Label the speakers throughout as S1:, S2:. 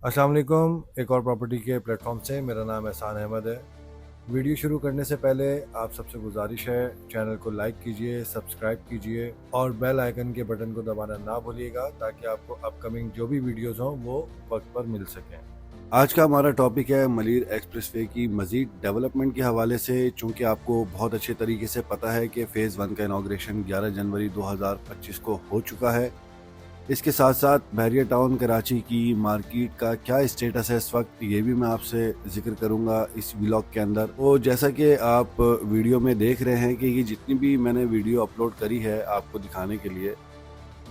S1: अस्सलाम वालेकुम। एक और प्रॉपर्टी के प्लेटफॉर्म से मेरा नाम एहसान अहमद है। वीडियो शुरू करने से पहले आप सबसे गुजारिश है, चैनल को लाइक कीजिए, सब्सक्राइब कीजिए और बेल आइकन के बटन को दबाना ना भूलिएगा ताकि आपको अपकमिंग जो भी वीडियोस हों वो वक्त पर मिल सकें। आज का हमारा टॉपिक है मलिर एक्सप्रेसवे की मजीद डेवलपमेंट के हवाले से। चूँकि आपको बहुत अच्छे तरीके से पता है कि फ़ेज़ 1 का इनाग्रेशन 11 जनवरी 2025 को हो चुका है। इसके साथ साथ बहरिया टाउन कराची की मार्केट का क्या स्टेटस है इस वक्त, ये भी मैं आपसे जिक्र करूंगा इस व्लॉग के अंदर। तो जैसा कि आप वीडियो में देख रहे हैं कि ये जितनी भी मैंने वीडियो अपलोड करी है आपको दिखाने के लिए,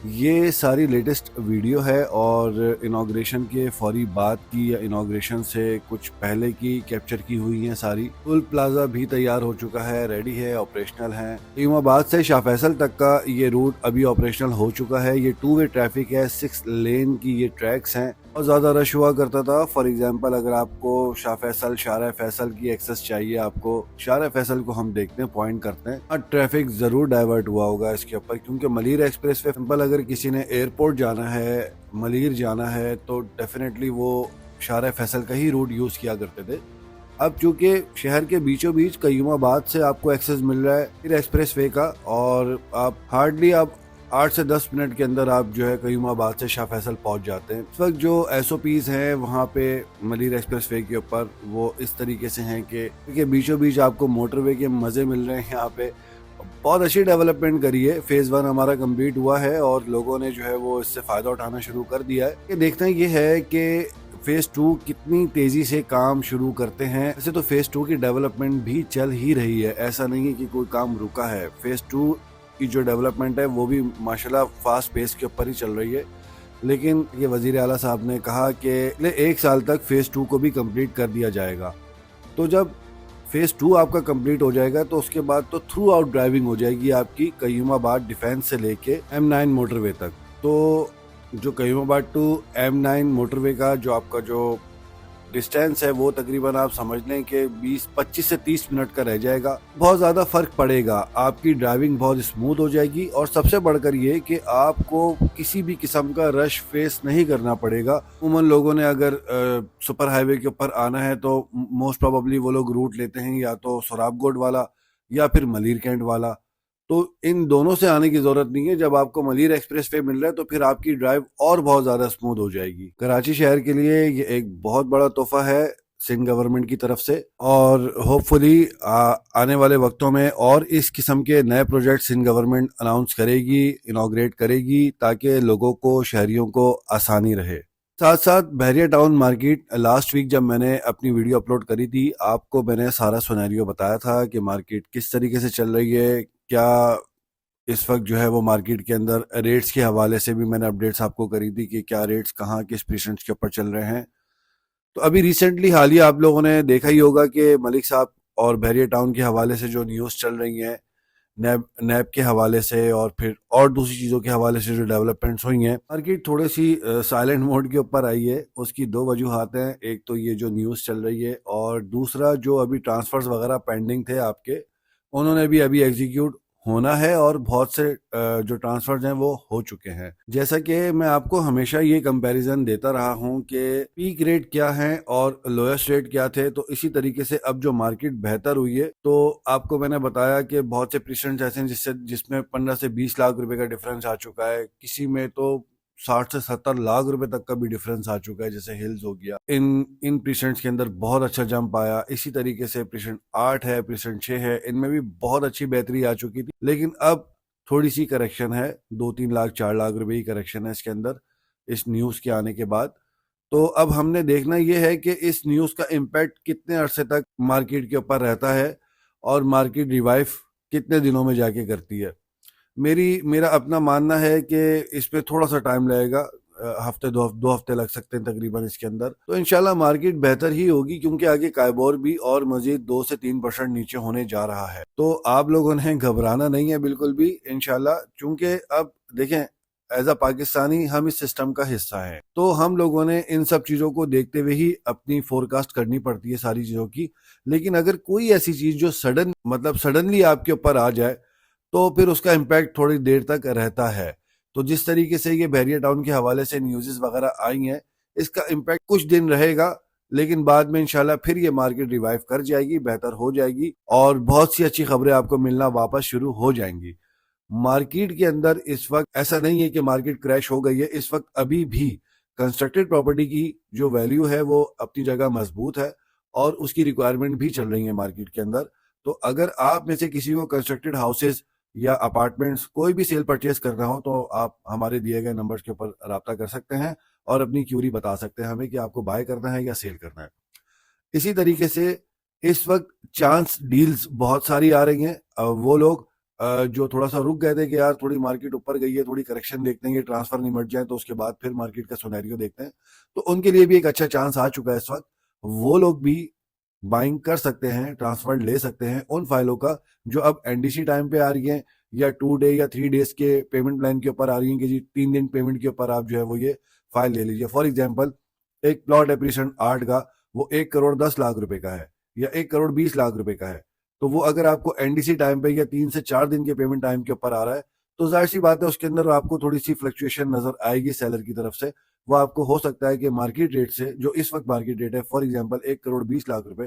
S1: ये सारी लेटेस्ट वीडियो है और इनाग्रेशन के फौरी बाद की या इनाग्रेशन से कुछ पहले की कैप्चर की हुई हैं सारी। टोल प्लाजा भी तैयार हो चुका है, रेडी है, ऑपरेशनल है। इमाबाद से शाह फैसल तक का ये रूट अभी ऑपरेशनल हो चुका है। ये 2 वे ट्रैफिक है, 6 लेन की ये ट्रैक्स हैं। बहुत ज़्यादा रश हुआ करता था। फॉर एग्जांपल अगर आपको शाह फैसल शारा फैसल की एक्सेस चाहिए, आपको शारा फैसल को हम देखते हैं, पॉइंट करते हैं, ट्रैफिक ज़रूर डाइवर्ट हुआ होगा इसके ऊपर, क्योंकि मलिर एक्सप्रेस वे सिंपल अगर किसी ने एयरपोर्ट जाना है, मलिर जाना है, तो डेफिनेटली वो शारा फैसल का ही रूट यूज़ किया करते थे। अब चूंकि शहर के बीचों बीच कयूमाबाद से आपको एक्सेस मिल रहा है फिर एक्सप्रेस वे का, और आप हार्डली आप 8 से 10 मिनट के अंदर आप जो है कयूमाबाद से शाह फैसल पहुंच जाते हैं। इस वक्त जो SOPs हैं वहाँ पे मलिर एक्सप्रेस वे के ऊपर वो इस तरीके से हैं कि बीचों बीच आपको मोटरवे के मज़े मिल रहे हैं। यहाँ पे बहुत अच्छी डेवलपमेंट करी है। फ़ेज़ 1 हमारा कंप्लीट हुआ है और लोगों ने जो है वो इससे फ़ायदा उठाना शुरू कर दिया है। ये देखना ये है कि फ़ेज़ 2 कितनी तेज़ी से काम शुरू करते हैं। वैसे तो फ़ेज़ 2 की डेवलपमेंट भी चल ही रही है, ऐसा नहीं है कि कोई काम रुका है। फ़ेज़ 2 की जो डेवलपमेंट है वो भी माशाल्लाह फास्ट पेस के ऊपर ही चल रही है। लेकिन ये वज़ीर आला साहब ने कहा कि 1 साल तक फ़ेज़ 2 को भी कंप्लीट कर दिया जाएगा। तो जब फ़ेज़ 2 आपका कंप्लीट हो जाएगा तो उसके बाद तो थ्रू आउट ड्राइविंग हो जाएगी आपकी कयूमाबाद डिफेंस से लेके M9 मोटरवे तक। तो जो कयूमाबाद टू M9 मोटरवे का जो आपका जो डिस्टेंस है वो तकरीबन आप समझ लें कि 25 से 30 मिनट का रह जाएगा। बहुत ज़्यादा फ़र्क पड़ेगा, आपकी ड्राइविंग बहुत स्मूथ हो जाएगी और सबसे बढ़कर ये कि आपको किसी भी किस्म का रश फेस नहीं करना पड़ेगा। उमूमन लोगों ने अगर सुपर हाईवे के ऊपर आना है तो मोस्ट प्रोबेबली वो लोग रूट लेते हैं या तो सोराबगोड वाला या फिर मलिर कैंट वाला। तो इन दोनों से आने की जरूरत नहीं है। जब आपको मलिर एक्सप्रेस वे मिल रहा है तो फिर आपकी ड्राइव और बहुत ज्यादा स्मूथ हो जाएगी। कराची शहर के लिए ये एक बहुत बड़ा तोहफा है सिंध गवर्नमेंट की तरफ से, और होपफुली आने वाले वक्तों में और इस किस्म के नए प्रोजेक्ट सिंध गवर्नमेंट अनाउंस करेगी, इनॉग्रेट करेगी, ताकि लोगों को, शहरियों को आसानी रहे। साथ साथ बहरिया टाउन मार्केट, लास्ट वीक जब मैंने अपनी वीडियो अपलोड करी थी आपको मैंने सारा सिनेरियो बताया था कि मार्केट किस तरीके से चल रही है, क्या इस वक्त जो है वो मार्केट के अंदर रेट्स के हवाले से भी मैंने अपडेट्स आपको करी थी कि क्या रेट्स कहाँ किस पेशेंट्स के ऊपर चल रहे हैं। तो अभी रिसेंटली हालिया आप लोगों ने देखा ही होगा कि मलिक साहब और बहरिया टाउन के हवाले से जो न्यूज़ चल रही हैं, नैब नैब के हवाले से और फिर और दूसरी चीज़ों के हवाले से जो डेवलपमेंट्स हुई हैं, मार्केट थोड़ी सी साइलेंट मोड के ऊपर आई है। उसकी दो वजूहात हैं, एक तो ये जो न्यूज़ चल रही है और दूसरा जो अभी ट्रांसफर्स वगैरह पेंडिंग थे आपके, उन्होंने भी अभी एग्जीक्यूट होना है और बहुत से जो ट्रांसफर्स हैं वो हो चुके हैं। जैसा कि मैं आपको हमेशा ये कंपैरिजन देता रहा हूँ कि पीक रेट क्या है और लोएस्ट रेट क्या थे, तो इसी तरीके से अब जो मार्केट बेहतर हुई है, तो आपको मैंने बताया कि बहुत से पेशेंट्स ऐसे हैं जिसमें 15 से 20 लाख रुपए का डिफरेंस आ चुका है, किसी में तो 60 से 70 लाख रुपए तक का भी डिफरेंस आ चुका है, जैसे हिल्स हो गया। इन पेशेंट्स के अंदर बहुत अच्छा जंप आया। इसी तरीके से पेशेंट 8 है, पेशेंट 6 है, इनमें भी बहुत अच्छी बेहतरी आ चुकी थी। लेकिन अब थोड़ी सी करेक्शन है, 2-3 लाख 4 लाख रुपए की करेक्शन है इसके अंदर, इस न्यूज़ के आने के बाद। तो अब हमने देखना ये है कि इस न्यूज़ का इम्पैक्ट कितने अरसे तक मार्केट के ऊपर रहता है और मार्केट रिवाइव कितने दिनों में जाके करती है। मेरा अपना मानना है कि इस पे थोड़ा सा टाइम लगेगा, हफ्ते दो हफ्ते लग सकते हैं तकरीबन इसके अंदर। तो इंशाल्लाह मार्केट बेहतर ही होगी, क्योंकि आगे काइबोर भी और मजीद 2 से 3% नीचे होने जा रहा है। तो आप लोगों ने घबराना नहीं है बिल्कुल भी इंशाल्लाह, क्योंकि अब देखें, एज अ पाकिस्तानी हम इस सिस्टम का हिस्सा है, तो हम लोगों ने इन सब चीज़ों को देखते हुए ही अपनी फोरकास्ट करनी पड़ती है सारी चीज़ों की। लेकिन अगर कोई ऐसी चीज़ जो सडनली आपके ऊपर आ जाए तो फिर उसका इम्पैक्ट थोड़ी देर तक रहता है। तो जिस तरीके से ये बहरिया टाउन के हवाले से न्यूज़ वगैरह आई हैं, इसका इम्पैक्ट कुछ दिन रहेगा, लेकिन बाद में इंशाल्लाह फिर ये मार्केट रिवाइव कर जाएगी, बेहतर हो जाएगी और बहुत सी अच्छी खबरें आपको मिलना वापस शुरू हो जाएंगी। मार्केट के अंदर इस वक्त ऐसा नहीं है कि मार्केट क्रैश हो गई है। इस वक्त अभी भी कंस्ट्रक्टेड प्रॉपर्टी की जो वैल्यू है वो अपनी जगह मजबूत है और उसकी रिक्वायरमेंट भी चल रही है मार्केट के अंदर। तो अगर आप में से किसी को कंस्ट्रक्टेड हाउसेज या अपार्टमेंट्स कोई भी सेल परचेज करना हो तो आप हमारे दिए गए नंबर्स के ऊपर राब्ता कर सकते हैं और अपनी क्यूरी बता सकते हैं हमें कि आपको बाय करना है या सेल करना है। इसी तरीके से इस वक्त चांस डील्स बहुत सारी आ रही हैं। वो लोग जो थोड़ा सा रुक गए थे कि यार थोड़ी मार्केट ऊपर गई है, थोड़ी करेक्शन देखते हैं, ये ट्रांसफर निमट जाए तो उसके बाद फिर मार्केट का सिनेरियो देखते हैं, तो उनके लिए भी एक अच्छा चांस आ चुका है इस वक्त। वो लोग भी बाइंग कर सकते हैं, ट्रांसफर ले सकते हैं उन फाइलों का जो अब एनडीसी टाइम पे आ रही है या 2 डे या 3 डेज के पेमेंट प्लान के ऊपर आ रही है कि जी 3 दिन पेमेंट के ऊपर आप जो है वो ये फाइल ले लीजिए। फॉर एग्जाम्पल एक प्लॉट एप्रीशिएशन 8 का वो 1 करोड़ 10 लाख रुपए का है या 1 करोड़ 20 लाख रुपए का है, तो वो अगर आपको एनडीसी टाइम पे या 3 से 4 दिन के पेमेंट टाइम के ऊपर आ रहा है तो जाहिर सी बात है उसके अंदर आपको थोड़ी सी फ्लक्चुएशन नजर आएगी सेलर की तरफ से। वो आपको हो सकता है कि मार्केट रेट से जो इस वक्त मार्केट रेट है फॉर एग्जाम्पल 1 करोड़ 20 लाख रुपए,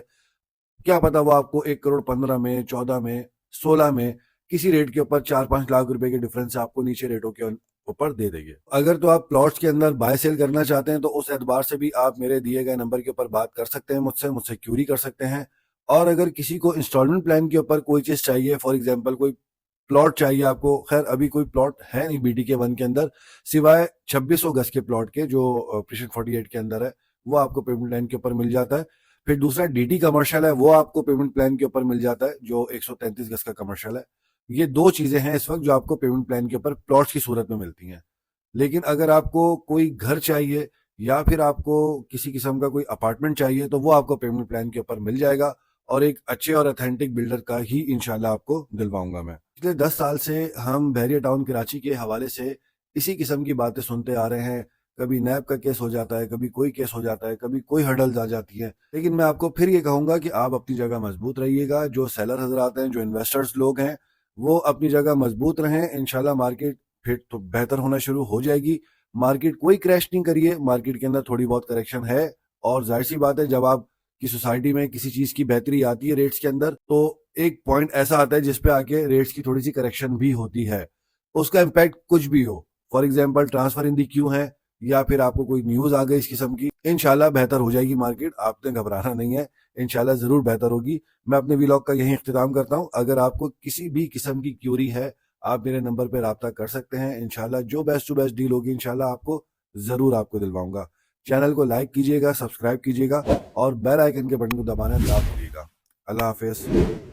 S1: क्या पता वो आपको 1 करोड़ 15 में 14 में 16 में किसी रेट के ऊपर 4-5 लाख रुपए के डिफरेंस से आपको नीचे रेटों के ऊपर दे देंगे। अगर तो आप प्लॉट्स के अंदर बाय सेल करना चाहते हैं तो उस एतबार से भी आप मेरे दिए गए नंबर के ऊपर बात कर सकते हैं, मुझसे क्यूरी कर सकते हैं। और अगर किसी को इंस्टॉलमेंट प्लान के ऊपर कोई चीज चाहिए, फॉर एग्जाम्पल कोई प्लॉट चाहिए आपको, खैर अभी कोई प्लॉट है नहीं BTK 1 के अंदर सिवाय 2600 गज के प्लॉट के जो प्रीशन 48 के अंदर है, वो आपको पेमेंट प्लान के ऊपर मिल जाता है। फिर दूसरा DT कमर्शियल है, वो आपको पेमेंट प्लान के ऊपर मिल जाता है जो 133 गज का कमर्शियल है। ये दो चीजें हैं इस वक्त जो आपको पेमेंट प्लान के ऊपर प्लॉट्स की सूरत में मिलती हैं। लेकिन अगर आपको कोई घर चाहिए या फिर आपको किसी किस्म का कोई अपार्टमेंट चाहिए तो वो आपको पेमेंट प्लान के ऊपर मिल जाएगा और एक अच्छे और अथेंटिक बिल्डर का ही इंशाल्लाह आपको दिलवाऊंगा मैं। पिछले 10 साल से हम बहरिया टाउन कराची के हवाले से इसी किस्म की बातें सुनते आ रहे हैं। कभी नैब का केस हो जाता है, कभी कोई केस हो जाता है, कभी कोई हर्डल्स आ जाती है, लेकिन मैं आपको फिर ये कहूंगा कि आप अपनी जगह मजबूत रहिएगा। जो सेलर हजरात हैं, जो इन्वेस्टर्स लोग हैं, वो अपनी जगह मजबूत रहें। इंशाल्लाह मार्केट फिर तो बेहतर होना शुरू हो जाएगी। मार्केट कोई क्रैश नहीं करिए, मार्केट के अंदर थोड़ी बहुत करेक्शन है और जाहिर सी बात है जब आप की सोसाइटी में किसी चीज की बेहतरी आती है रेट्स के अंदर तो एक पॉइंट ऐसा आता है जिसपे आके रेट्स की थोड़ी सी करेक्शन भी होती है। उसका इम्पैक्ट कुछ भी हो, for example transfer in the Q है या फिर आपको कोई न्यूज आ गई इस किस्म की, इंशाल्लाह बेहतर हो जाएगी मार्केट। आपने घबराना नहीं है, इंशाल्लाह जरूर बेहतर होगी। मैं अपने व्लॉग का यही इख्तिताम करता हूँ। अगर आपको किसी भी किस्म की क्यूरी है आप मेरे नंबर पर राब्ता कर सकते हैं। इंशाल्लाह जो बेस्ट टू बेस्ट डील होगी इंशाल्लाह आपको दिलवाऊंगा। चैनल को लाइक कीजिएगा, सब्सक्राइब कीजिएगा और बेल आइकन के बटन को दबाना ना भूलिएगा। अल्लाह हाफिज।